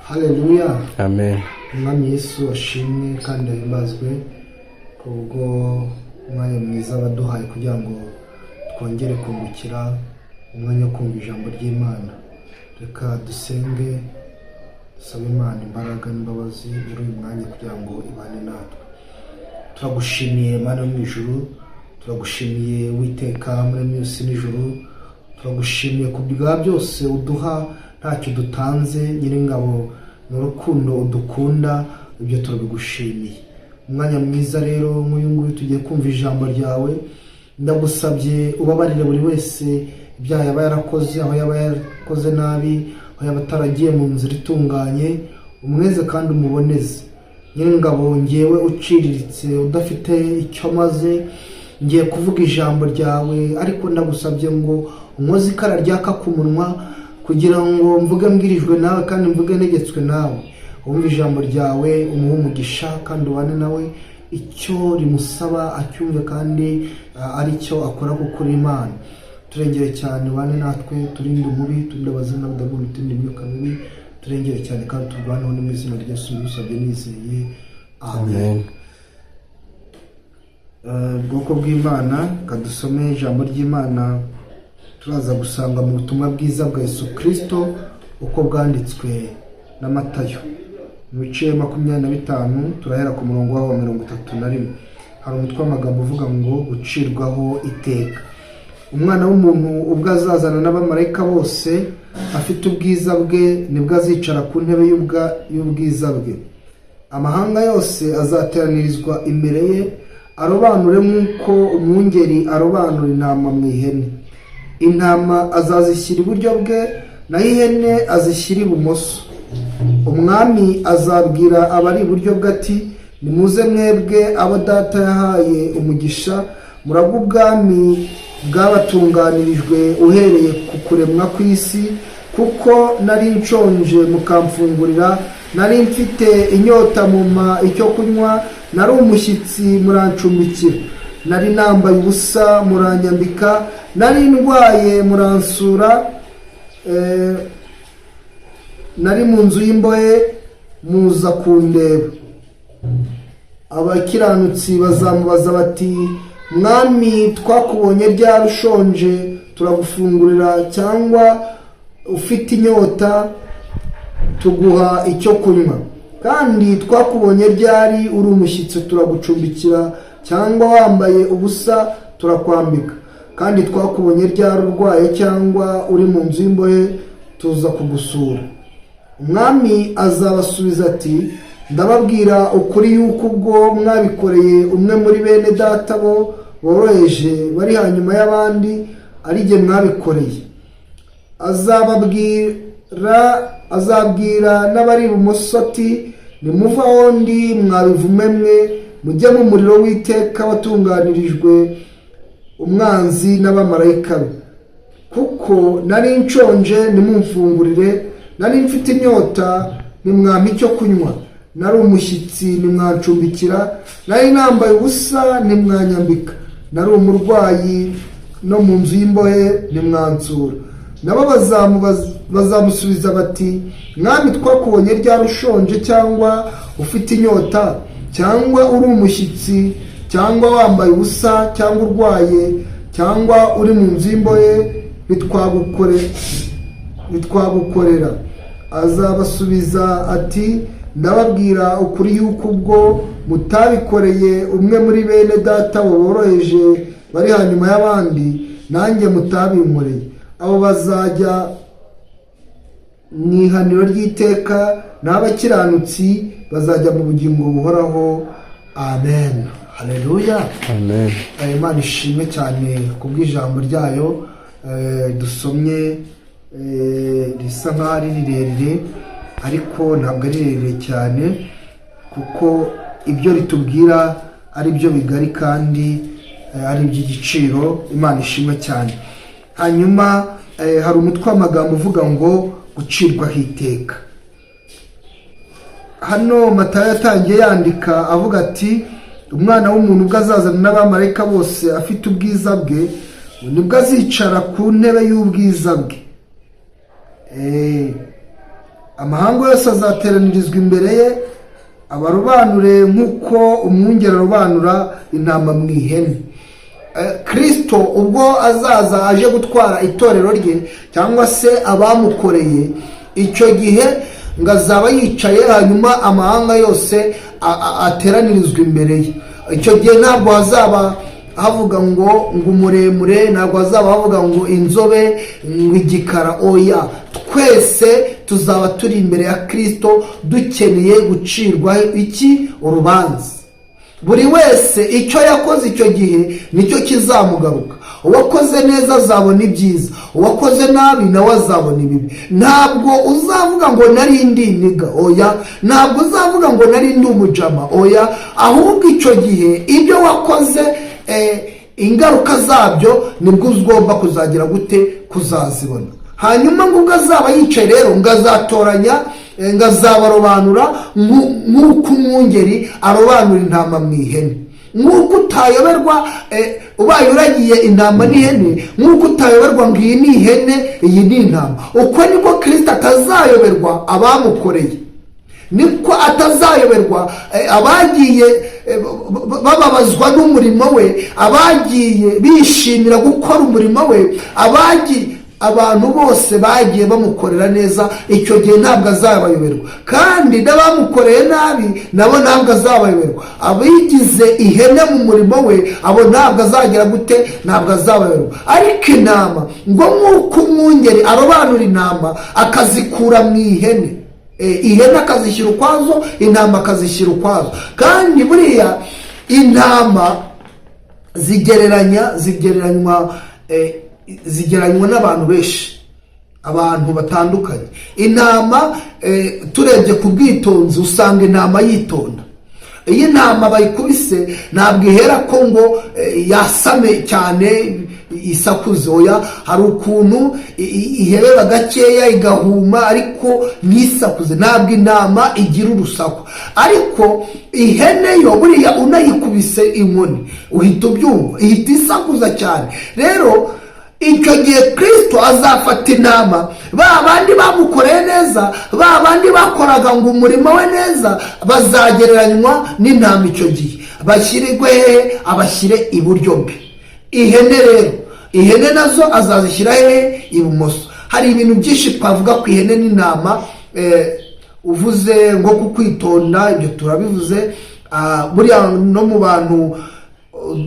Haleluya. Amen. Umwami Yesu ashimwe kandi ahimbazwe kubwo umwanya mwiza baduhaye kugira ngo twongere kungukira umwanya wo kumva ijambo ry'Imana. Reka dusenge, dusabe Imana imbaraga n'imbabazi muri uyu mwanya kugira ngo ibane natwe. Turagushimiye Mana mu ijuru, turagushimiye Uwiteka muri minsi n'ijuru, turagushimiye kubwa byose uduha ntacyo dutanze, Nyiringabo n'urukundo udukunda, ibyo turabigushimiye. Umwanya mwiza rero nk'uyu nguyu tugiye kumva ijambo ryawe, ndagusabye ubabarire buri wese ibyaha yaba yarakoze, aho yaba yarakoze nabi, aho yaba ataragiye mu nzira itunganye, umweze kandi umuboneze. Nyiringabo ngewe uciriritse udafite icyo maze, ngiye kuvuga ijambo ryawe, ariko ndagusabye ngo unkoze ikara ryaka ku munwa kugira ngo mvuge mbwirijwe nawe kandi mvuge negetswe nawe. Wumva ijambo ryawe umuhe umugisha kandi ubane nawe, icyo rimusaba acyumve kandi ari cyo akora kuko uri Imana. Turengere cyane ubane natwe, turinde umubi, turinde abazina n'abadayimoni, turinde imyuka mibi, turengere cyane kandi turwaneho mu izina rya Yesu dusabye nizeye, amen. Bwoko bw'Imana, kadusome ijambo ry'Imana. Turaza gusanga mu butumwa bwiza bwa Yesu Kristo uko bwanditswe na Matayo mu bice 25, turahera ku murongo wa 31. Hari umutwe w'amagambo uvuga ngo gucirwaho iteka. Umwana w'umuntu ubwo azazana n'abamarayika bose afite ubwiza bwe, nibwo azicara ku ntebe y'ubwiza bwe. Amahanga yose azateranirizwa imbere ye, arobanure nk'uko umwungeri arobanura intama mu ihene. Intama azazishyira iburyo bwe, naho ihene azishyira ibumoso. Umwami azabwira abari iburyo bwe ati, nimuze mwebwe abo data yahaye umugisha, muragwa ubwami bwabatunganirijwe uhereye ku kuremwa kw'isi, kuko nari nshonje mukamfungurira, nari mfite inyota mumpa icyo kunywa, nari umushyitsi murancumbikira, nari nambaye ubusa muranyambika, nari ndwaye muransura, nari mu nzu y'imbohe muza kundeba. Abakiranutsi bazamubaza bati, mwami twakubonye ryari ushonje turagufungurira, cyangwa ufite inyota tuguha icyo kunywa? Kandi twakubonye ryari uri umushyitsi turagucumbikira, cyangwa wambaye ubusa turakwambika? Kandi twakubonye ryari urwaye cyangwa uri mu nzu y'imbohe tuza kugusura? Umwami azabasubiza ati, ndababwira ukuri yuko ubwo mwabikoreye umwe muri bene data bo boroheje bari hanyuma y'abandi, ari jye mwabikoreye. Azabwira n'abari ibumoso ati, nimuva aho ndi mwabivume mwe, mujye mu muriro w'iteka watunganirijwe umwanzi n'abamarayika be. Kuko nari nshonje nimumfungurire, nari mfite inyota nimwampa icyo kunywa, nari umushyitsi nimwancumbikira, nari nambaye ubusa nimwanyambika, nari umurwayi no mu nzu y'imbohe nimwansura. Nabo bazamusubiza bati, mwami twakubonye ryari ushonje cyangwa ufite inyota, cyangwa uri umushyitsi, cyangwa wambaye ubusa, cyangwa urwaye, cyangwa uri mu nzu y'imbohe ntitwagukorera? Azabasubiza ati, ndababwira ukuri yuko ubwo mutabikoreye umwe muri bene data boroheje bari hanyuma y'abandi, nanjye mutabinkoreye. Abo bazajya mu ihaniro ry'iteka, n'abakiranutsi bazajya mu bugingo buhoraho. Amen. Haleluya. Amen. Imana ishimwe cyane kubw'ijambo ryayo dusomye, risa nk'aho ari rirerire, ariko ntabwo ari rirerire cyane, kuko ibyo ritubwira ari byo bigari kandi ari iby'igiciro. Imana ishimwe cyane. Hanyuma hari umutwe w'amagambo uvuga ngo gucirwaho iteka. Hano Matayo yatangiye yandika avuga ati, umwana w'umuntu ubwo azazana n'abamarayika bose afite ubwiza bwe, nibwo azicara ku ntebe y'ubwiza bwe. amahanga yose azateranirizwa imbere ye, abarobanure nk'uko umwungeri arobanura intama mu ihene. Kristo ubwo azaza aje gutwara itorero rye cyangwa se abamukoreye, icyo gihe ngo azaba yicaye, hanyuma amahanga yose ateranirizwa imbere ye. Icyo gihe ntabwo hazaba havuga ngo umuremure, ntabwo hazaba havuga ngo inzobe, ngo igikara, oya, twese tuzaba turi imbere ya Kristo dukeneye gucirwa iki? Urubanza. Buri wese icyo yakoze icyo gihe nicyo kizamugaruka. Uwakoze neza azabona ibyiza, uwakoze nabi nawe azabona ibibi. Ntabwo uzavuga ngo nari ndi niga, oya, ntabwo uzavuga ngo nari ndi umujama, oya, ahubwo icyo gihe ibyo wakoze ingaruka zabyo nibwo ugomba kuzagira gute? Kuzazibona. Hanyuma ngo ubwo azaba yicaye rero, ngo azatoranya, ngo azabarobanura nk'uko umwungeri arobanura intama mu ihene. Nk'uko utayoberwa ubaye uragiye intama n'ihene, nk'uko utayoberwa ngo iyi ni ihene, iyi ni intama, uko niko Kristo atazayoberwa abamukoreye, niko atazayoberwa abagiye bababazwa n'umurimo we, abagiye bishimira gukora umurimo we, abantu bose bagiye bamukorera neza. Icyo gihe ntabwo azabayoberwa, kandi n'abamukoreye nabi nabo ntabwo azabayoberwa. Abigize ihene mu murimo we, abo ntabwo azagira gute? Ntabwo azabayoberwa. Ariko intama, ngo nk'uko umwungeri arobanura intama akazikura mu ihene, ihene akazishyira ukwazo, intama akazishyira ukwazo. Kandi buriya intama zigereranywa n'abantu benshi, abantu batandukanye. Intama turebye ku bwitonzi usanga intama yitonda. Iyi ntama bayikubise ntabwo ihera ko ngo yasame cyane isakuze, oya, hari ukuntu ihebeba gakeya igahuma ariko ntisakuze. Ntabwo intama igira urusaku, ariko ihene yo buriya unayikubise inkoni uhita ubyumva, ihita isakuza cyane. Rero icyo gihe Kristo azafata intama, ba bandi bamukoreye neza, ba bandi bakoraga ngo umurimo we neza, bazagereranywa n'intama. Icyo gihe bashyirirwe hehe? Abashyire iburyo bwe. Ihene rero, ihene nazo azazishyira hehe? Ibumoso. Hari ibintu byinshi twavuga ku ihene n'intama. Uvuze ngo ku kwitonda, ibyo turabivuze. Buriya no mu bantu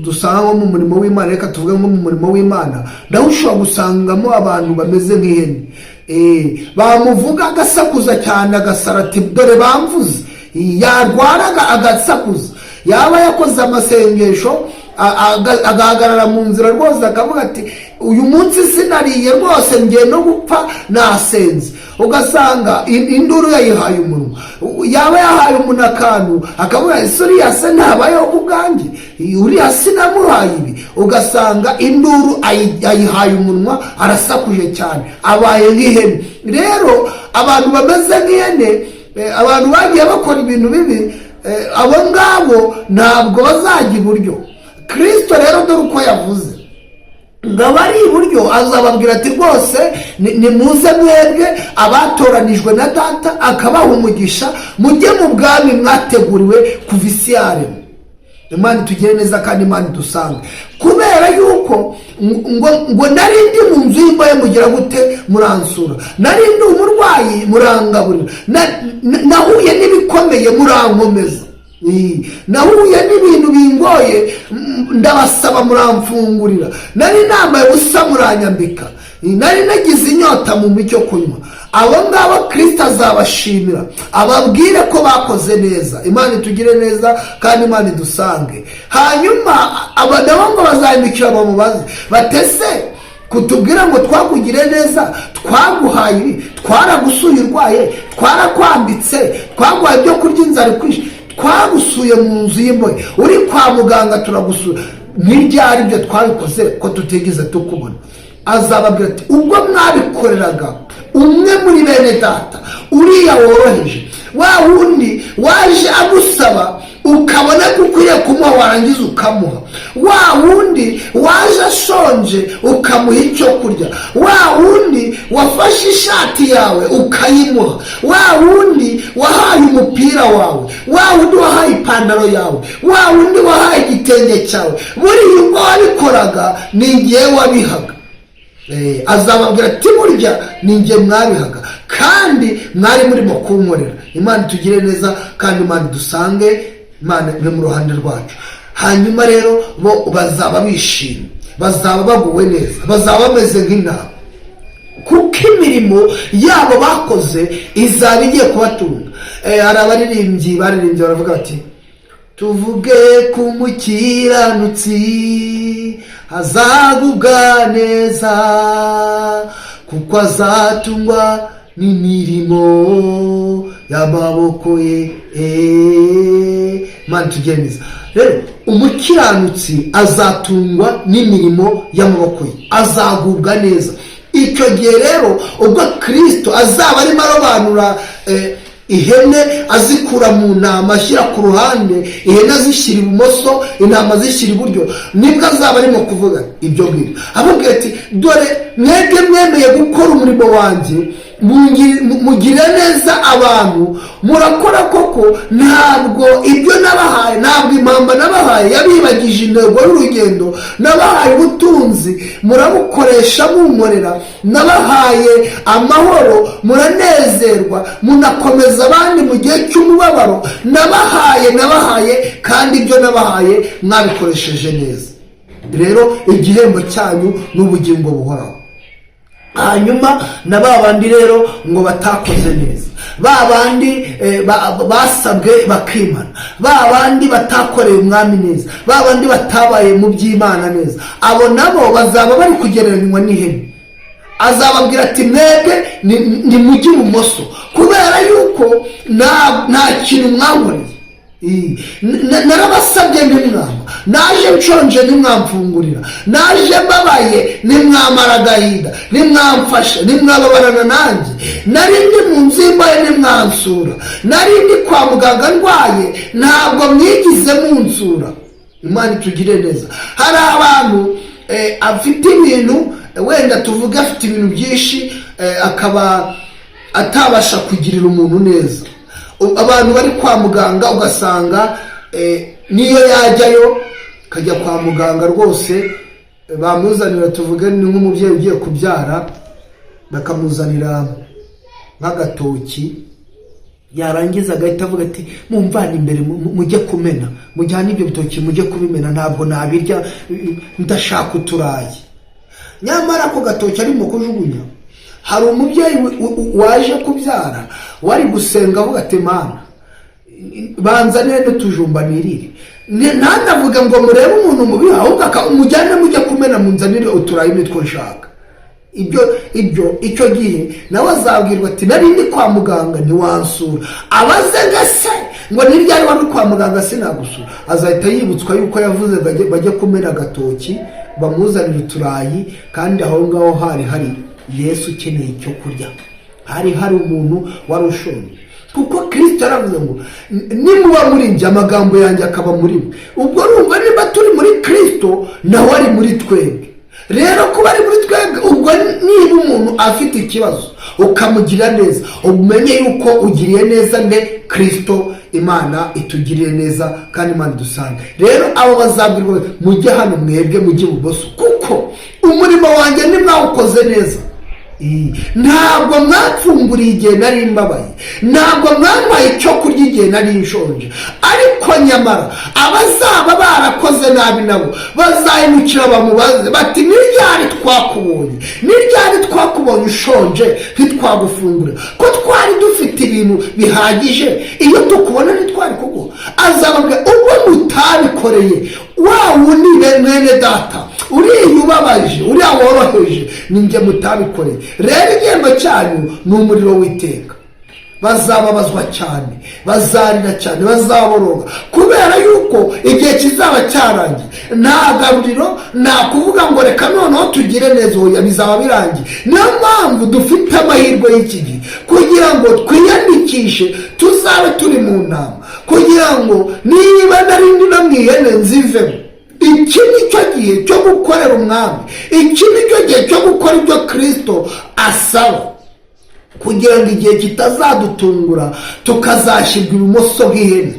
dusanga nko mu murimo w'Imana, reka tuvuge nko mu murimo w'Imana, naho ushobora gusangamo abantu bameze nk'ihene. Bamuvuga agasakuza cyane, agasara ati dore bamvuze, yarwaraga agasakuza. Yaba yakoze amasengesho agahagarara mu nzira rwose akavuga ati uyu munsi sinariye rwose, ngiye no gupfa nasenze. Ugasanga induru yayihaye umunwa. Yaba yahaye umuntu akantu akavuga ese uriya se ntabayeho ubwanjye, uriya sinamuhaye ibi. Ugasanga induru ayihaye umunwa, arasakuje cyane, abaye nk'ihene. Rero abantu bameze nk'ihene, abantu bagiye bakora ibintu bibi, abo ngabo ntabwo bazajya iburyo. Kristo rero dore uko yavuze, ngo abari iburyo azababwira ati rwose nimuze mwebwe abatoranijwe na Data, akabaha umugisha, mujye mu bwami mwateguriwe kuva isi yaremwa. Imana itugire neza kandi Imana idusange. Kubera yuko ngo nari ndi mu nzu y'imbohe mugira gute? Muransura. Nari ndi umurwayi murangaburira. Nahuye n'ibikomeye murankomeza. Nahuye n'ibintu bingoye ndabasaba muramfungurira. Nari nambaye ubusa muranyambika. Nari nagize inyota mu micyo kunywa. Abo ngabo Kristo azabashimira, ababwire ko bakoze neza. Imana itugire neza kandi Imana idusange. Hanyuma abadabo ngo bazahindukira bamubaze batese kutubwira ngo twakugire neza, twaguhaye ibi, twaragusuye urwaye, twarakwambitse, twaguhaye ibyo kurya inzara ikwishe, twagusuye mu nzu y'imbohe, uri kwa muganga turagusura, n'ibyari byo twabikoze ko tutigeze tukubona. Azababwira ati ubwo mwabikoreraga umwe muri bene Data, uriya woroheje, wa wundi waje agusaba ukabona ko ukwiye kumuha warangiza ukamuha, wa wundi waje ashonje ukamuha icyo kurya, wa wundi wafashe ishati yawe ukayimuha, wa wundi wahaye umupira wawe, wa wundi wahaye ipantaro yawe, wa wundi wahaye igitenge cyawe, buriya ubwo wabikoraga ni igihe wabihaga. Azababwira ati burya ni njye mwabihaga kandi mwari murimo kunkorera. Imana itugire neza kandi Imana dusange, Imana iri mu ruhande rwacu. Hanyuma rero bo bazaba bishimye, bazaba baguwe neza, bazaba bameze nk'intama, kuko imirimo yabo bakoze izaba igiye kubatunga. Hari abaririmbyi baravuga bati tuvuge ku mukiranutsi azagubwa neza, kuko azatungwa n'imirimo y'amaboko ye. Mana tugeneza rero, umukiranutsi azatungwa n'imirimo y'amaboko ye, azagubwa neza. Icyo gihe rero ubwo Kristo azaba arimo arobanura ihene azikura mu ntama ashyira ku ruhande, ihene azishyira ibumoso, intama zishyira iburyo, nibwo azaba arimo kuvuga ibyo ngibyo. Ababwira ati dore mwebwe mwemeye gukora umurimo wanjye, mugire neza abantu, murakora koko, ntabwo ibyo nabahaye, ntabwo impamba nabahaye yabibagije intego y'urugendo, nabahaye ubutunzi murabukoresha munkorera, nabahaye amahoro muranezerwa, munakomeza abandi mu gihe cy'umubabaro, nabahaye kandi ibyo nabahaye mwabikoresheje neza. Rero igihembo cyanyu ni ubugingo buhoraho. Hanyuma na babandi rero ngo batakoze neza, babandi basabwe bakimana, babandi batakoreye umwami neza, babandi batabaye mu by'Imana neza, abo nabo bazaba bari kugereranywa n'ihene. Azababwira ati mwebwe ni mujye ibumoso, kubera yuko nta kintu mwankoreye. Narabasabye ntimwama, naje nshonje ntimwamfungurira, naje mbabaye ntimwamara agahinda, ntimwamfasha, ntimwababarana nanjye, nari ndi mu nzu y'imbohe ntimwansura, nari ndi kwa muganga ndwaye ntabwo mwigize munsura. Imana itugire neza. Hari abantu afite ibintu, wenda tuvuge afite ibintu byinshi, akaba atabasha kugirira umuntu neza. Abantu bari kwa muganga ugasanga niyo yajyayo, kajya kwa muganga rwose bamuzanira, tuvuge ni nk'umubyeyi ugiye kubyara, bakamuzanira nk'agatoki, yarangiza agahita avuga ati mumvane imbere mujye kumena, mujyane ibyo bitoki mujye kubimena, ntabwo nabirya, ndashaka uturayi. Nyamara ako gatoki arimo kujugunya, hari umubyeyi waje kubyara wari gusenga avuga ati Mana banzanire n'utujumba nirire. Ntanavuga ngo murebe umuntu mubi, ahubwo umujyane mujye kumena munzanire uturayi nitwo nshaka. Icyo gihe nawe azabwirwa ati nari ndi kwa muganga ntiwansura. Abaze gase ngo niryari wari kwa muganga sinagusura, azahita yibutswa yuko yavuze bajye kumena agatoki bamuzanire uturayi, kandi aho ngaho hari Yesu ukeneye icyo kurya, hari umuntu wari ushonje. Kuko Kristo yaravuze ngo nimuba muri njye amagambo yanjye akaba muri mwe. Ubwo urumva niba turi muri Kristo nawe ari muri twebwe. Rero kuba ari muri twebwe, ubwo niba umuntu afite ikibazo ukamugira neza, umenye yuko ugiriye neza nde Kristo. Imana itugiriye neza kandi Imana dusange. Rero abo bazabwirwa mujye hano mwebwe mujye ibumoso, kuko umurimo wanjye nimwawukoze neza. Ntabwo mwapfunguriye igihe nari mbabaye, ntabwo mwampaye icyo kurya igihe nari nshonje, ariko nyamara abazaba barakoze nabi nabo bazahindukira bamubaze bati niryari twakubonye ushonje ntitwagufungura, ko twari dufite ibintu bihagije, iyo tukubona ntitwari kuguha. Azababwira ubwo mutabikoreye wa wundi mwene data, uriya ubabaje, uriya woroheje, ni njye mutabikoreye. Rero igihembo cyanyu ni umuriro w'iteka. Bazababazwa cyane, bazarira cyane, bazaboroga, kubera yuko igihe kizaba cyarangiye. Nta garuriro, nta kuvuga ngo reka noneho tugire neza, oya, bizaba birangiye. Niyo mpamvu dufite amahirwe y'iki gihe kugira ngo twiyandikishe mwiyandikishe tuzabe turi mu nama, kugira ngo niba narindi no mu ihene nzivemo. Iki ni cyo gihe cyo gukorera umwami, iki ni cyo gihe cyo gukora ibyo Kristo asaba, kugira ngo igihe kitazadutungura tukazashyirwa ibumoso bw'ihene.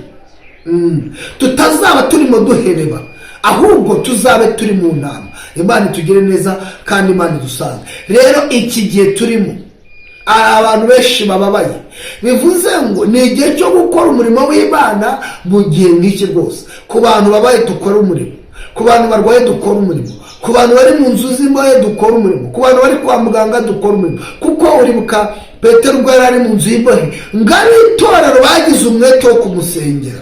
Tutazaba turimo duhereba, ahubwo tuzabe turi mu nama. Imana itugire neza kandi Imana idusange. Rero iki gihe turimo abantu benshi bababaye, bivuze ngo ni igihe cyo gukora umurimo w'Imana mu gihe nk'iki rwose. Ku bantu babaye dukora umurimo, ku bantu barwaye dukora umurimo, ku bantu bari mu nzu z'imbohe dukora umurimo, ku bantu bari kwa muganga dukora umurimo. Kuko uribuka Petero ubwo yari ari mu nzu y'imbohe, ngo ab'itorero bagize umwete wo kumusengera.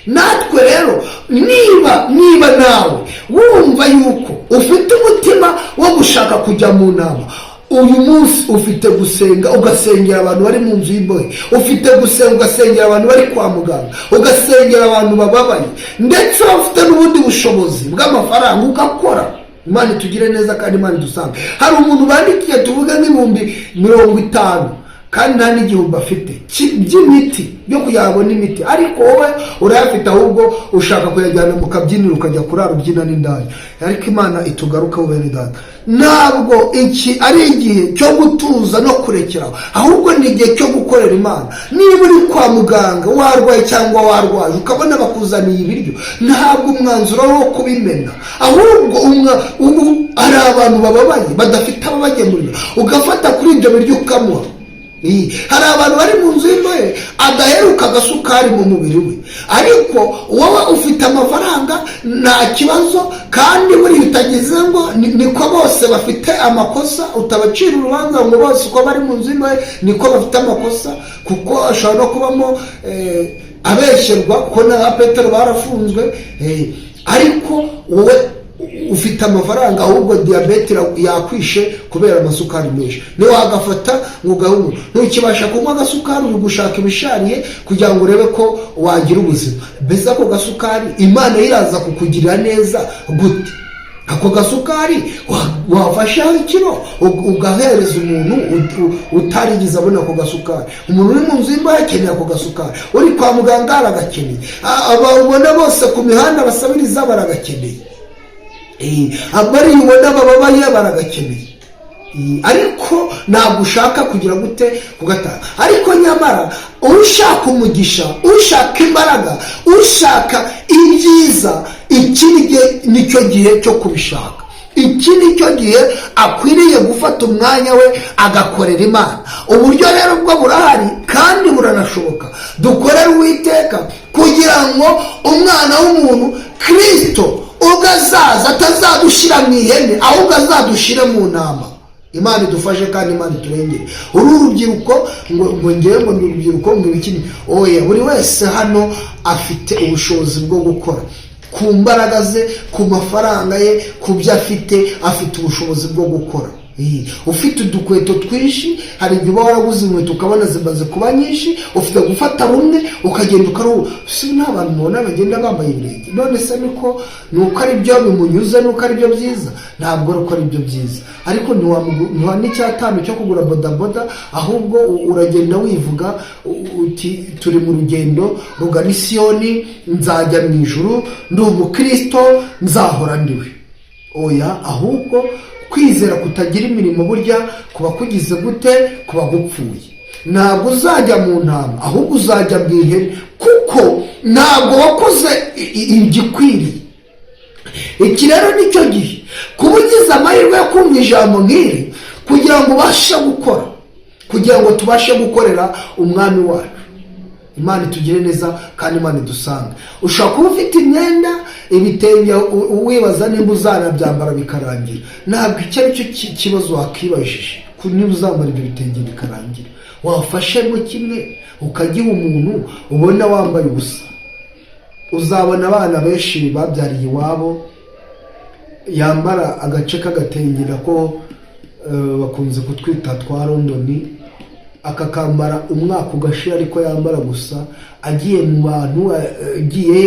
Natwe rero niba nawe wumva yuko ufite umutima wo gushaka kujya mu nama, uyu munsi ufite gusenga ugasengera abantu bari mu nzu y'imbohe, ufite gusenga ugasengera abantu bari kwa muganga, ugasengera abantu bababaye, ndetse ufite n'ubundi bushobozi bw'amafaranga ugakora. Imana itugire neza kandi Imana idusange. Hari umuntu bandikiye tuvuge nk'ibihumbi 50, kandi nta n'igihumbi afite by'imiti yo kuyabona imiti, ariko wowe urayafite, ahubwo ushaka kuyajyana mu kabyiniro ukajya kurara ubyina n'indaya. Ariko Imana itugaruka bene data, ntabwo iki ari igihe cyo gutuza no kurekeraho, ahubwo ni igihe cyo gukorera Imana. Niba uri kwa muganga warwaye cyangwa warwaye ukabona bakuzaniye ibiryo, ntabwo umwanzuro wo kubimena, ahubwo hari abantu bababaye badafite ababagemurira, ugafata kuri ibyo biryo ukamuha. Hari abantu bari mu nzu y'imbohe adaheruka agasukari mu mubiri we, ariko wowe ufite amafaranga nta kibazo, kandi buri utagize ngo niko bose bafite amakosa, utabacira urubanza ngo bose uko bari mu nzu y'imbohe niko bafite amakosa, kuko ashobora no kubamo abesherwa, kuko na Petero barafunzwe. Ariko wowe ufite amafaranga, ahubwo diyabete yakwishe kubera amasukari menshi, niwe wagafata ngo ugahumura. Ntukibasha kunywa agasukari, uri gushaka ibishariye kugira ngo urebe ko wagira ubuzima. Mbese ako gasukari Imana iraza kukugirira neza gute? Ako gasukari wafashaho ikiro ugahereza umuntu utarigize abona ako gasukari. Umuntu uri mu nzu y'imbohe akeneye ako gasukari, uri kwa muganga aragakeneye, ababona bose ku mihanda basabiriza baragakeneye, abari ubona bababaye baragakeneye. Ariko ntabwo ushaka kugira gute kugatanga. ariko nyamara ushaka umugisha, ushaka imbaraga, ushaka ibyiza, iki nicyo gihe cyo kubishaka. Iki nicyo gihe akwiriye gufata umwanya we agakorera Imana. Uburyo rero bwo burahari kandi buranashoboka. Dukorere Uwiteka kugira ngo umwana w'umuntu Kristo ubwo azaza atazadushyira mu ihene, ahubwo azadushyire mu nama. Imana idufashe kandi Imana iturengere. Uru urubyiruko ngo ngewe ngo ni urubyiruko ngo ibikini, oya, buri wese hano afite ubushobozi bwo gukora ku mbaraga ze, ku mafaranga ye, ku byo afite ubushobozi bwo gukora. Ufite udukweto twinshi, hari igihe uba waraguze inkweto ukabona zimaze kuba nyinshi, ufite gufata rumwe ukagenda ukaruhu. Si n'abantu mubona bagenda bambaye ibirenge, none se nuko ari byo bimunyuze, nuko ari byo byiza? Ntabwo ari uko ari byo byiza. Ariko ntiwa n'icyatanu cyo kugura bodaboda, ahubwo uragenda wivuga uti turi mu rugendo rugana Siyoni, nzajya mu ijuru, ndi umukristo, nzahora ndiwe. Oya, ahubwo kwizera kutagira imirimo burya kuba kugize gute, kuba gupfuye. Ntabwo uzajya mu ntama, ahubwo uzajya mu ihene, kuko ntabwo wakoze igikwiriye. Iki rero nicyo gihe kuba ugize amahirwe yo kumva ijambo nk'iri, kugira ngo ubashe gukora, kugira ngo tubashe gukorera umwami wacu. Imana itugire neza kandi Imana idusange. Ushobora kuba ufite imyenda, ibitenge, wibaza nimba uzanabyambara bikarangira. Ntabwo icyo ari cyo kibazo wakibajije, niba uzambara ibyo bitenge bikarangira. Wafashemo kimwe ukagiha umuntu ubona wambaye ubusa. Uzabona abana benshi babyariye iwabo yambara agace k'agatenge ko bakunze kutwita twa Londoni, akakambara umwaka ugashira, ariko yambara gusa, agiye mu bantu, agiye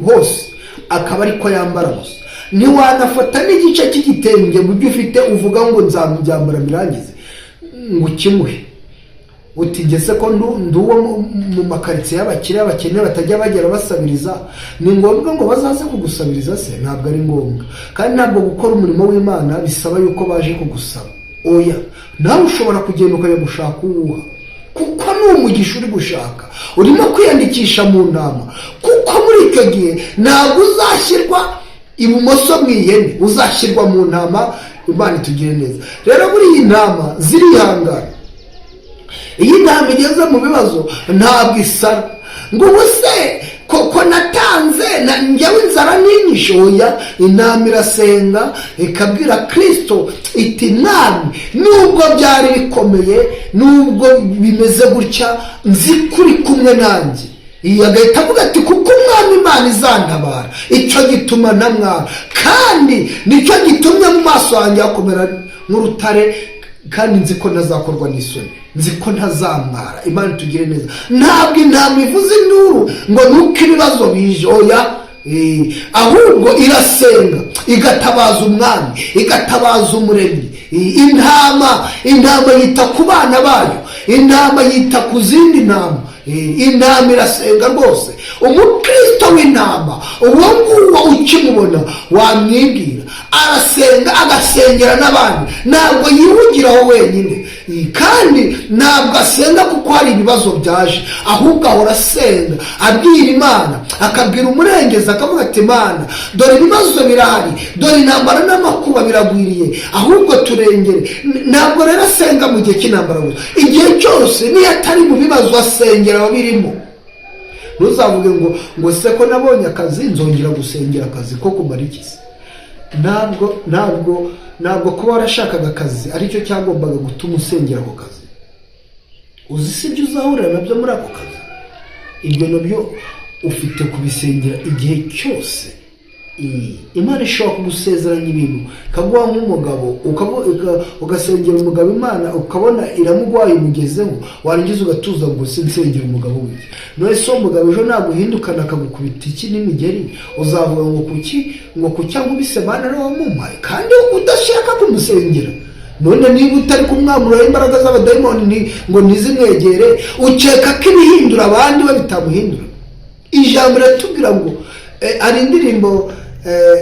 hose akaba ariko yambara gusa. Ntiwanafata n'igice cy'igitenge mu byo ufite uvuga ngo nzamubyambara birangize ngo ukimuhe. uti ngese ko nduwo mu makaritsiye y'abakire abakene batajya bagera basabiriza, ni ngombwa ngo bazaze kugusabiriza se? Ntabwo ari ngombwa. Kandi ntabwo gukora umurimo w'Imana bisaba yuko baje kugusaba. Oya, nawe ushobora kugenda ukajya gushaka uwuha, kuko ni umugisha uri gushaka. Urimo kwiyandikisha mu ntama, kuko muri icyo gihe ntabwo uzashyirwa ibumoso mu ihene, uzashyirwa mu ntama. Imana itugire neza. Rero muri iyi ntama zirihangana. Iyi ntama igeze mu bibazo ntabwo isara ngo ubuse koko natanze njyewe inzara ninyishe. Oya, intama irasenga ikabwira Kristo iti mwami, nubwo byari bikomeye, nubwo bimeze gutya, nzi kuri kumwe nanjye. Agahita avuga ati kuko umwami Imana izantabara, icyo gituma ntamwara, kandi nicyo gitumye mu maso yanjye hakomera nk'urutare, kandi nzi ko ntazakorwa n'isoni, nzi ko ntazamwara. Imana itugire neza. Ntabwo intama ivuze induru ngo nuko ibibazo bije. Oya, ahubwo irasenga igatabaza umwami, igatabaza umuremyi. Intama yita ku bana bayo, intama yita ku zindi ntama. Intama irasenga rwose. Umukristo w'intama uwo nguwo ukimubona wamwibwira, arasenga agasengera n'abandi, ntabwo yihugiraho wenyine, kandi ntabwo asenga kuko hari ibibazo byaje, ahubwo ahora asenga abwira Imana, akabwira umurengezi, akavuga ati Imana, dore ibibazo birahari, dore intambara n'amakuba biragwiriye, ahubwo turengere. Ntabwo rero asenga mu gihe cy'intambara gusa, igihe cyose niyo atari mu bibazo asengera ababirimo. Ntuzavuge ngo se ko nabonye akazi nzongera gusengera akazi ko kumara iki? Ntabwo kuba warashakaga akazi aricyo cyagombaga gutuma usengera ako kazi. Uzi si ibyo uzahurira nabyo muri ako kazi? Ibyo nabyo ufite kubisengera igihe cyose. Imana ishobora kugusezeranya ibintu, ikaguha nk'umugabo, ugasengera umugabo Imana ukabona iramugwaye imugezeho, warangiza ugatuza ngo nsengera umugabo we. None se umugabo ejo naguhindukana akagukubita iki n'imigeri, uzavuga ngo kuki nkubise Mana ari wamumpaye, kandi udashaka kumusengera? None niba utari kumwamuraho imbaraga z'abadayimoni ngo ntizimwegere, ukeka ko ibihindura abandi we bitamuhindura? Ijambo riratubwira ngo ari indirimbo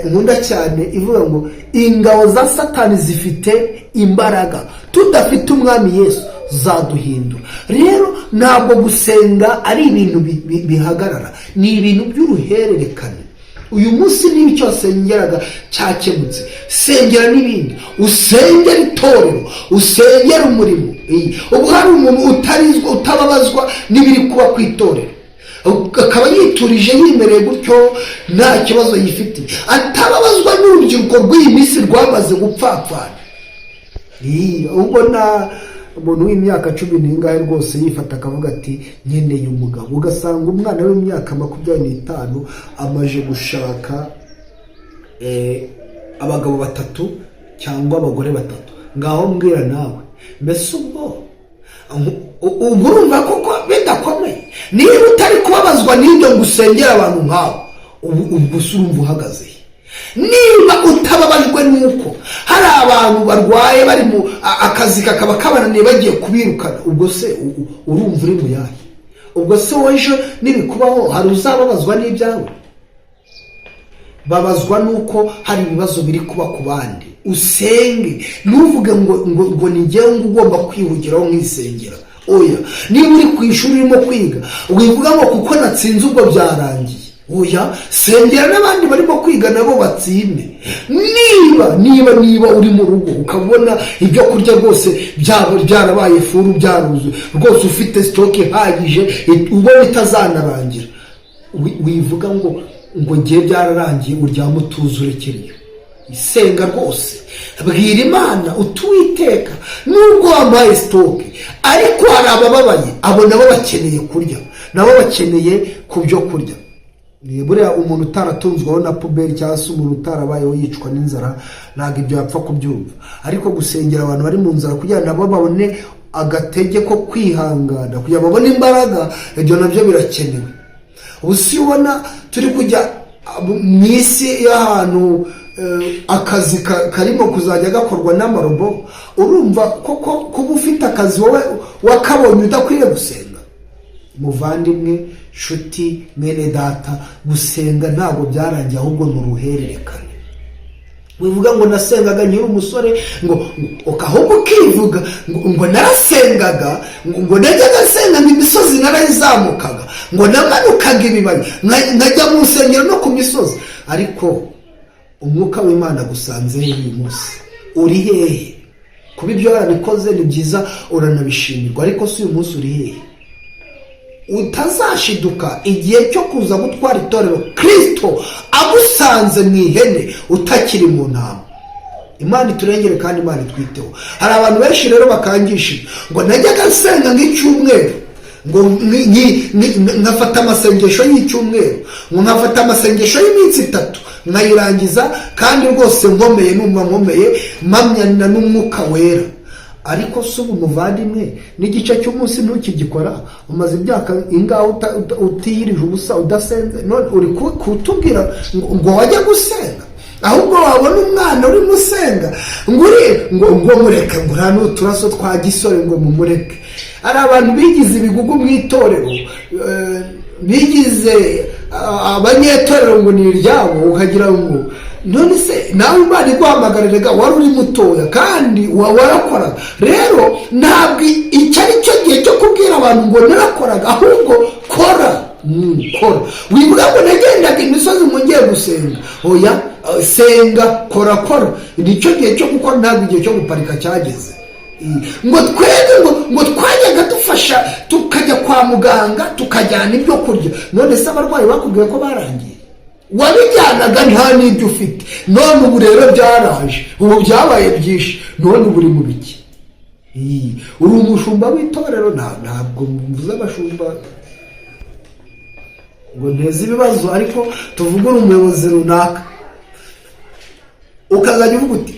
nkunda cyane ivuga ngo ingabo za Satani zifite imbaraga, tudafite umwami Yesu zaduhindura. Rero ntabwo gusenga ari ibintu bihagarara, ni ibintu by'uruhererekane. Uyu munsi niba icyo wasengeraga cyakemutse, sengera n'ibindi, usengera itorero, usengera umurimo. Ubu hari umuntu utarizwa, utababazwa n'ibiri kuba ku itorero, akaba yiturije yimereye gutyo nta kibazo yifite, atababazwa n'urubyiruko rw'iyi minsi rwamaze gupfapfana. Ubona umuntu w'imyaka 10 n'ingahe rwose yifata akavuga ati nkeneye umugabo, ugasanga umwana w'imyaka 25 amaje gushaka abagabo 3 cyangwa abagore 3. Ngaho mbwira nawe, mbese ubwo urumva koko bidakomeye? Niba utari kubabazwa n'ibyo gusengera abantu nkawe, ubwo urumva uhagaze? Niba utababajwe nuko hari abantu barwaye bari mu akazi kakaba kabananiye bagiye kubirukana, ubwo se urumva uri mu yahe? Ubwo se woje nibikubaho hari uzababazwa n'ibyawe? Babazwa nuko hari ibibazo biri kuba ku bandi. Usenge, nuvuge ngo ni njyewe ugomba kwihugiraho nk'isengera. Oya, niba uri ku ishuri urimo kwiga wivuga ngo kuko natsinze ubwo byarangiye. Oya, sengera n'abandi barimo kwiga nabo batsinde. Niba uri mu rugo ukabona ibyo kurya rwose byarabaye furu, byaruze rwose, ufite stock ihagije, ubona itazanarangira, wivuga ngo ngiye byararangiye, uryama utuzurekereye. Isenga rwose, bwira Imana utuwiteka, nubwo wampaye stock ariko hari abababaye, abo nabo bakeneye kurya, nabo bakeneye ku byo kurya. Buriya umuntu utaratunzweho na puberi cyangwa se umuntu utarabayeho yicwa n'inzara ntabwo ibyo yapfa kubyumva, ariko gusengera abantu bari mu nzara kugira nabo babone agatege ko kwihangana, kugira babone imbaraga, ibyo nabyo birakenewe. Ubu si ubona turi kujya mu isi y'ahantu akazi karimo kuzajya gakorwa n'amarobo, urumva koko kuba ufite akazi wowe wakabonye udakwiye gusenga? Muvandimwe, nshuti, mwene data, gusenga ntabwo byarangiye, ahubwo ni uruhererekane. wivuga ngo nasengaga nkiri umusore, ngo ahubwo ukivuga ngo narasengaga, ngo najyaga nsenga imisozi narayizamukaga, ngo namanukaga ibibaya nkajya mu nsengero no ku misozi. Ariko umwuka w'Imana gusanze uyu munsi, uri hehe? Kuba ibyo warabikoze ni byiza, uranabishimirwa, ariko si uyu munsi uri hehe? Utazashiduka igihe cyo kuza gutwara itorero Kristo agusanze mu ihene utakiri mu ntama. Imana iturengere kandi Imana itwiteho. Hari abantu benshi rero bakangisha ngo najyaga nsenga nk'icyumweru, ngo nkafata amasengesho y'icyumweru, ngo nkafata amasengesho y'iminsi 3 nkayirangiza, kandi rwose nkomeye, numva nkomeye, mpamyana n'umwuka wera. Ariko si ubu muvandimwe, n'igice cy'umunsi ntukigikora, umaze imyaka ingaho utiyirije ubusa udasenze, none uri kutubwira ngo wajya gusenga? Ahubwo wabona umwana uri musenga ngo mureke, ngo nta n'uturaso twa gisore ngo mumureke. Hari abantu bigize ibigugu mu itorero, bigize abanyetorero ngo ni iryabo, ukagira ngo none se nawe Imana iguhamagariraga wari uri mutoya kandi warakoraga. Rero ntabwo icyo ari cyo gihe cyo kubwira abantu ngo narakoraga, ahubwo kora. Wivuga ngo nagendaga imisozi ngo ngiye gusenga, oya, senga, kora. Nicyo gihe cyo gukora, ntabwo igihe cyo guparika cyageze. Ngo twebwe ngo twajyaga dufasha tukajya kwa muganga tukajyana ibyo kurya. None se abarwayi bakubwiye ko barangiye? Wabijyanaga nta n'ibyo ufite. None ubu rero byaraje, ubu byabaye byinshi, none ubu uri mu biki? Uri umushumba w'itorero? Ntabwo mvuze abashumba ngo nteze ibibazo, ariko tuvuga umuyobozi runaka, ukazajya uvuga uti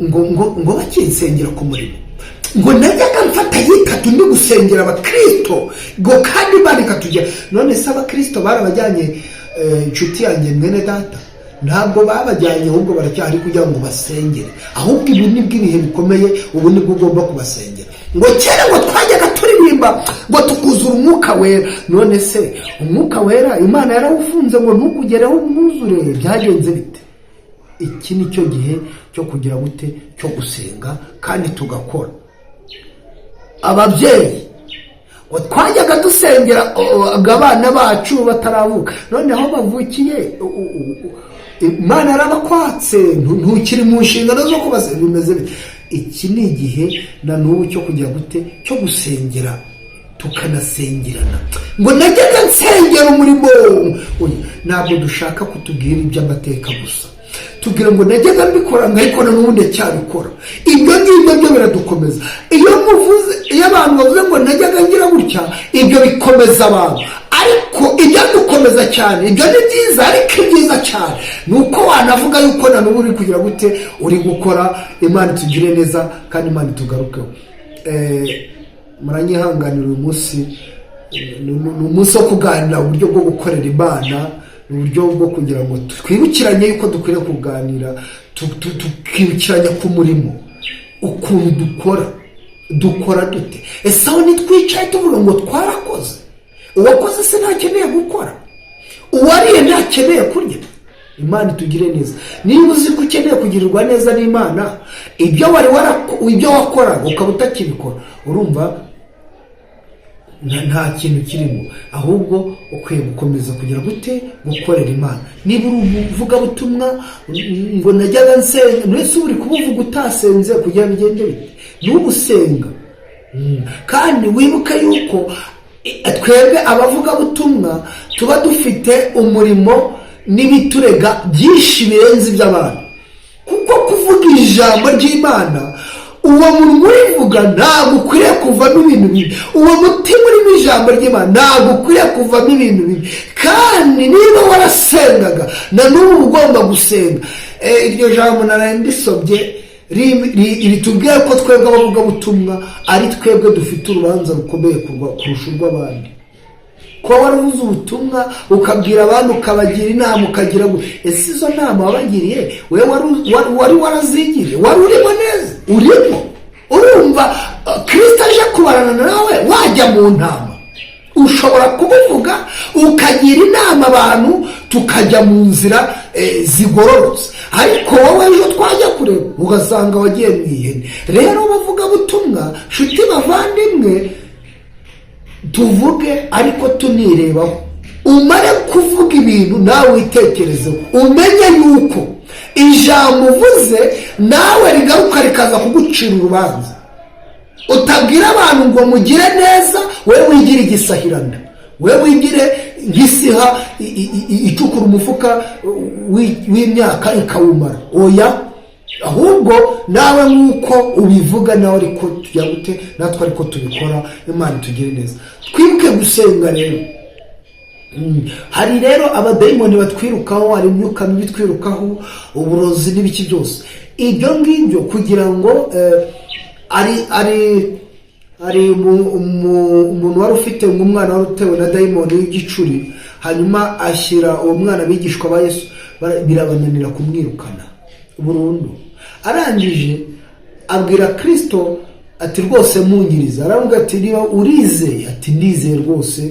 ngo bakinsengera ku murimo, ngo najyaga mfata yitatu ndi gusengera abakristo, ngo kandi bareka tujya. None se abakristo barabajyanye, inshuti yanjye mwene data? Ntabwo babajyanye, ahubwo baracyari kugira ngo basengere. Ahubwo ibi ni bw'ibihe bikomeye, ubu nibwo ugomba kubasengera. Ngo kera ngo twajyaga turirimba ngo tukuzura umwuka wera. None se umwuka wera Imana yarawufunze ngo ntukugereho umwuzure, byagenze bite? Iki ni cyo gihe cyo kugira gute, cyo gusenga kandi tugakora. Ababyeyi ngo twajyaga dusengera abana bacu bataravuka, none aho bavukiye Imana yarabakwatse, ntukiri mu nshingano zo kubasengera. Bimeze bite? Iki ni igihe na n'ubu cyo kugira gute, cyo gusengera, tukanasengerana. Ngo najyaga nsengera umurimo. Ntabwo dushaka kutubwira iby'amateka gusa, tubwira ngo najyaga mbikora nkayikora n'ubundi cyabikora. Ibyo ngibyo byo biradukomeza. Iyo abantu bavuze ngo najyaga ngira gutya, ibyo bikomeza abantu. Ariko ibyo dukomeza cyane, ibyo ni byiza, ariko ibyiza cyane ni uko wanavuga yuko na n'ubu uri kugira gute, uri gukora. Imana itugire neza kandi Imana itugarukeho. Muranyihanganira uyu munsi, ni umunsi wo kuganira uburyo bwo gukorera Imana, uburyo bwo kugira ngo twibukiranye yuko dukwiriye kuganira, tukibukiranya ku murimo, ukuntu dukora dute. Ese aho nitwicaye tuvuga ngo twarakoze? Uwakoze se ntakeneye gukora? Uwariye ntakeneye kurya? Imana itugire neza. Niba uzi ko ukeneye kugirirwa neza n'Imana, ibyo wakoraga ukaba utakibikora, urumva nta kintu kirimo. Ahubwo ukwiye gukomeza kugira gute, gukorera Imana. Niba uri uvugabutumwa ngo najyaga nsenga, nese uri kubuvuga utasenze kugira bigende bite? N'ugusenga. Kandi wibuke yuko twebwe abavugabutumwa tuba dufite umurimo n'ibiturega byinshi birenze iby'abantu. Kuko kuvuga ijambo ry'Imana, uwo muntu urivuga ntabwo ukwiriye kuvamo ibintu bibi. Uwo mutima urimo ijambo ry'Imana ntabwo ukwiriye kuvamo ibintu bibi. Kandi niba warasengaga, na n'ubu ugomba gusenga. Iryo jambo naraye ndisobye ritubwira ko twebwe abavugabutumwa ari twebwe dufite urubanza rukomeye kurusha urw'abandi. ko waravuze ubutumwa ukabwira abantu ukabagira inama ukagira ngo ese izo nama wabagiriye wewe wari warazigiriye, wari urimo neza, urimo urumva Kristo aje kubarana nawe wajya mu ntama, ushobora kubuvuga ukagira inama abantu tukajya mu nzira zigororotse, ariko wowe ejo twajya kureba ugasanga wagiye mu ihene. Rero bavuga butumwa nshuti bavandimwe, tuvuge ariko tunirebaho, umare kuvuga ibintu nawe witekerezeho, umenye yuko ijambo uvuze nawe rigaruka rikaza kugucira urubanza. Utabwira abantu ngo mugire neza, wewe wigire igisahiranda, wewe wigire nk'isiha icukura umufuka w'imyaka ikawumara. Oya, ahubwo nawe nk'uko ubivuga nawe ariko tujya gute natwe ariko tubikora. Imana tugire neza, twibuke gusenga. Rero hari rero abadayimoni batwirukaho, hari imyuka mibi twirukaho, uburozi n'ibiki byose ibyo ngibyo, kugira ngo ari umuntu wari ufite umwana wari utewe na dayimoni w'igicuri, hanyuma ashyira uwo mwana abigishwa ba Yesu, birabananira kumwirukana burundu. Arangije abwira Kristo ati rwose munkiriza. Aravuga ati niba urizeye, ati ndizeye rwose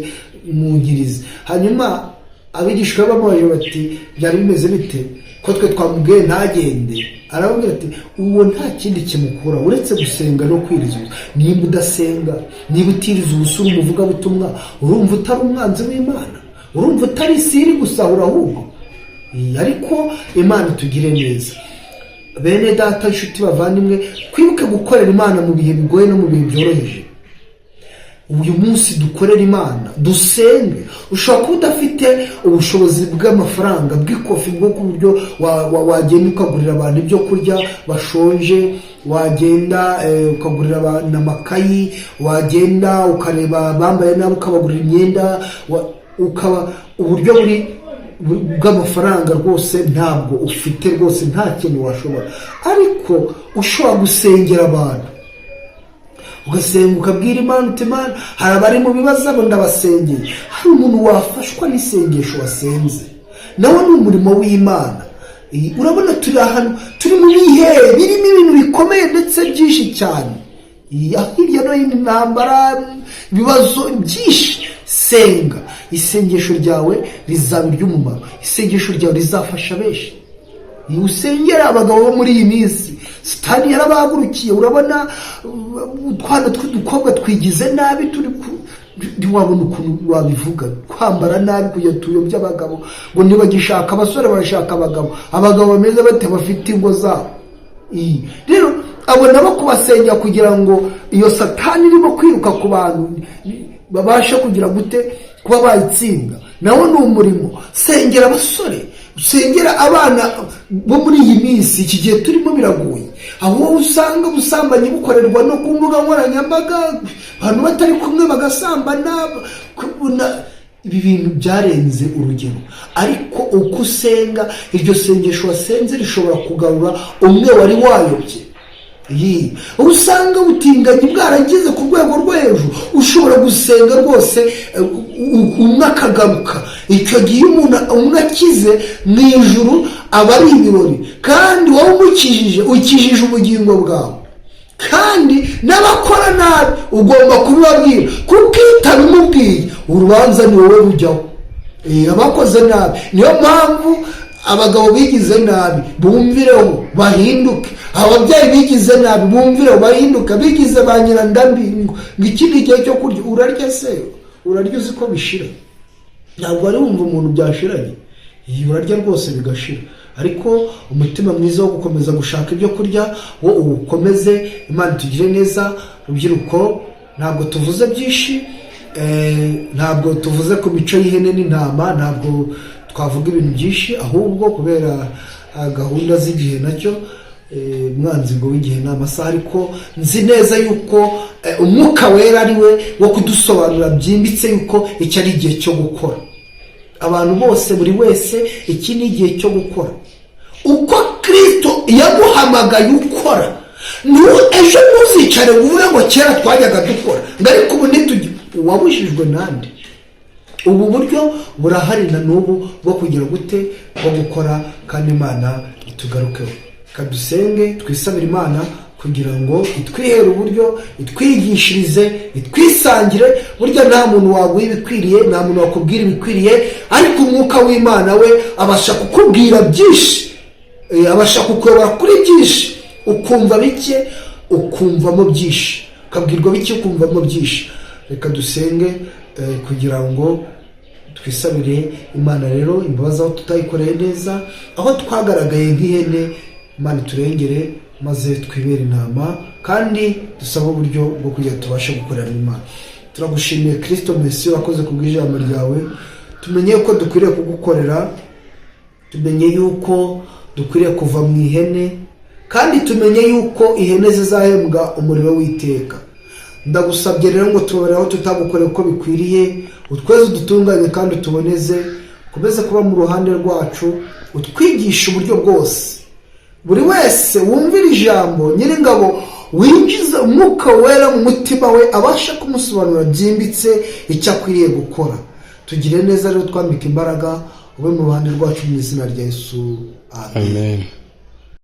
munkiriza. Hanyuma abigishwa bamubaje bati byari bimeze bite ko twe twamubwiye ntagende? Aravuga ati uwo nta kindi kimukura uretse gusenga no kwiriza. Niba udasenga, niba utiriza ubusuru umuvuga butumwa, urumva utari umwanzi w'Imana, urumva utari isiri gusahura ahubwo. Ariko Imana tugire neza. Bene data inshuti bavandimwe, twibuke gukorera Imana mu bihe bigoye no mu bihe byoroheje. Uyu munsi dukorera Imana, dusenge. Ushobora kuba udafite ubushobozi bw'amafaranga bw'ikofi bwo ku buryo wagenda ukagurira abantu ibyo kurya bashonje, wagenda ukagurira abantu amakayi, wagenda ukareba bambaye nabi ukabagurira imyenda, ukaba uburyo bw'amafaranga rwose ntabwo ufite, rwose nta kintu washobora. Ariko ushobora gusengera abantu, ugasenga ukabwira Imana uti Imana hari abari mu bibazo abo ndabasengeye. Hari umuntu wafashwa n'isengesho wasenze, nawe ni umurimo w'Imana. Urabona turi ahantu, turi mu bihe birimo ibintu bikomeye ndetse byinshi cyane, hirya no hino intambara, ibibazo byinshi. Senga, isengesho ryawe rizaba iry'umumaro, isengesho ryawe rizafasha benshi. Usengera abagabo bo muri iyi minsi, Satani yarabahagurukiye. Urabona utwana tw'udukobwa twigize nabi, ntiwabona ukuntu wabivuga, kwambara nabi kujya tuyobya abagabo ngo ntibagishaka abasore, barashaka abagabo bameze bate bafite ingo zabo. Rero abo nabo kubasengera kugira ngo iyo Satani irimo kwiruka ku bantu babasha kugira gute kuba bayitsinda, nawo ni umurimo. Sengera abasore, usengera abana bo muri iyi minsi, iki gihe turimo biragoye, aho usanga ubusambanyi bukorerwa no ku mbuga nkoranyambaga, abantu batari kumwe bagasambana. Ibi bintu byarenze urugero. Ariko uko usenga, iryo sengesho wasenze rishobora kugarura umwe wari wayobye. Usanga ubutinganyi bwarageze ku rwego rwo hejuru, ushobora gusenga rwose umwe akagaruka. Icyo gihe umwe akize mu ijuru aba ari ibirori, kandi wowe ukijije ubugingo bwawe. Kandi n'abakora nabi ugomba kubibabwira, kuko iyo utabimubwiye urubanza ni wowe rujyaho. Abakoze nabi, niyo mpamvu abagabo bigize nabi bumvireho bahinduke, ababyeyi bigize nabi bumvireho bahinduke, bigize ba nyirandambi ngo iki ni igihe cyo kurya. Urarya se? Urarya uzi ko bishira? Ntabwo ari wumva umuntu byashiranye. Urarya rwose bigashira, ariko umutima mwiza wo gukomeza gushaka ibyo kurya wo ukomeze. Imana tugire neza. Rubyiruko, ntabwo tuvuze byinshi, ntabwo tuvuze ku mico y'ihene n'intama, ntabwo twavuga ibintu byinshi, ahubwo kubera gahunda z'igihe nacyo umwanzi ngo w'igihe ni amasaha. Ariko nzi neza yuko umwuka wera ari we wo kudusobanurira byimbitse yuko iki ari igihe cyo gukora. Abantu bose, buri wese, iki ni igihe cyo gukora uko Kristo yaguhamagaye ukora. Ejo ntuzicare uvuge ngo kera twajyaga dukora, ngo ariko ubu ntitujye. Wabujijwe nande? ubu buryo burahari na n'ubu bwo kugira gute, bwo gukora, kandi Imana itugarukeho. Kadusenge twisabire Imana kugira ngo itwihere uburyo, itwigishirize, itwisangire. Burya nta muntu waguha ibikwiriye, nta muntu wakubwira ibikwiriye, ariko umwuka w'Imana we abasha kukubwira byinshi, abasha kukuyobora kuri byinshi, ukumva bike ukumvamo byinshi, ukabwirwa bike ukumvamo byinshi. Reka dusenge kugira ngo twisabire Imana rero imbabazi aho tutayikoreye neza, aho twagaragaye nk'ihene. Imana iturengere maze twibere intama, kandi dusaba uburyo bwo kugira tubashe gukorera Imana. Turagushimiye Kristo Mesiya, wakoze kubw'ijambo ryawe. Tumenye ko dukwiriye kugukorera, tumenye yuko dukwiriye kuva mu ihene, kandi tumenye yuko ihene zizahembwa umuriro w'iteka. Ndagusabye rero ngo tubare aho tutagukorera uko bikwiriye, utweze udutunganye kandi utuboneze, ukomeze kuba mu ruhande rwacu, utwigisha uburyo bwose. Buri wese wumvira ijambo Nyiringabo winjiza umwuka wera mu mutima we, abasha kumusobanura byimbitse icyo akwiriye gukora. Tugire neza rero, twambike imbaraga, ube mu ruhande rwacu mu izina rya Yesu. Amen.